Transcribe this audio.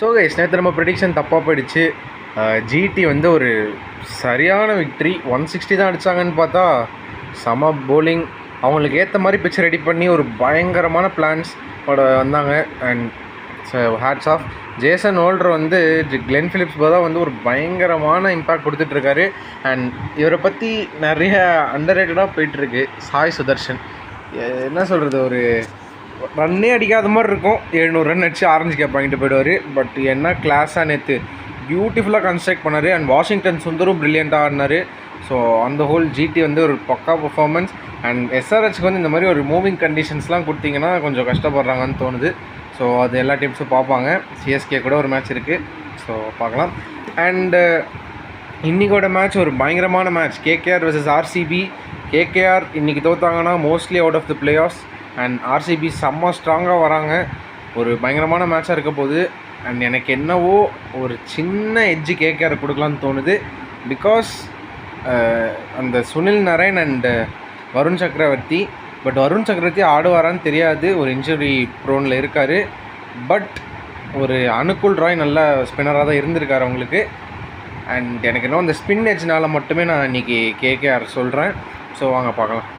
So guys நேற்று நம்ம prediction தப்பாக போயிடுச்சு. ஜிடி வந்து ஒரு சரியான விக்ட்ரி. 160 தான் அடித்தாங்கன்னு பார்த்தா செம போலிங். அவங்களுக்கு ஏற்ற மாதிரி பிச் ரெடி பண்ணி ஒரு பயங்கரமான பிளான்ஸ் வந்தாங்க. And hats off Jason Holder வந்து கிளென் ஃபிலிப்ஸ் தான் வந்து ஒரு பயங்கரமான இம்பேக்ட் கொடுத்துட்ருக்காரு. அண்ட் இவரை பற்றி நிறைய அண்டர் ரேட்டடாக போயிட்டுருக்கு. சாய் சுதர்ஷன் என்ன சொல்கிறது, ஒரு ரன்னே அடிக்காத மாதிரி இருக்கும். 700 ரன் அடிச்சு ஆரஞ்சு கேப் வாங்கிட்டு போயிடுவார். பட் என்ன கிளாஸாக நேற்று பியூட்டிஃபுல்லாக கன்ஸ்ட்ரக்ட் பண்ணார். அண்ட் வாஷிங்டன் சுந்தரும் ப்ரில்லியண்ட்டாக ஆடினார். ஸோ அந்த ஹோல் ஜிடி வந்து ஒரு பக்கா பர்ஃபார்மன்ஸ். அண்ட் எஸ்ஆர்ஹெச்க்கு வந்து இந்த மாதிரி ஒரு மூவிங் கண்டிஷன்ஸ்லாம் கொடுத்தீங்கன்னா கொஞ்சம் கஷ்டப்படுறாங்கன்னு தோணுது. ஸோ அது எல்லா டீம்ஸும் பார்ப்பாங்க. சிஎஸ்கே கூட ஒரு மேட்ச் இருக்குது, ஸோ பார்க்கலாம். அண்டு இன்றைக்கோட மேட்ச் ஒரு பயங்கரமான match. KKR vs RCB. KKR இன்றைக்கி தோற்றாங்கன்னா mostly out of the playoffs. And RCB செம்ம ஸ்ட்ராங்காக வராங்க. ஒரு பயங்கரமான மேட்சாக இருக்க போகுது. அண்ட் எனக்கு என்னவோ ஒரு சின்ன எட்ஜு கேகேஆர் கொடுக்கலான்னு தோணுது. பிகாஸ் அந்த சுனில் நரேன் அண்டு வருண் சக்கரவர்த்தி. பட் வருண் சக்கரவர்த்தி ஆடுவாரான்னு தெரியாது, ஒரு இன்ஜுரி ப்ரோனில் இருக்கார். பட் ஒரு அனுகுல் ராய் நல்ல ஸ்பின்னராக தான் இருந்திருக்காரு அவங்களுக்கு. அண்ட் எனக்கு இன்னும் அந்த ஸ்பின் எட்ஜ்னால் மட்டுமே நான் இன்றைக்கி கேகேஆர் சொல்கிறேன். ஸோ வாங்க பார்க்கலாம்.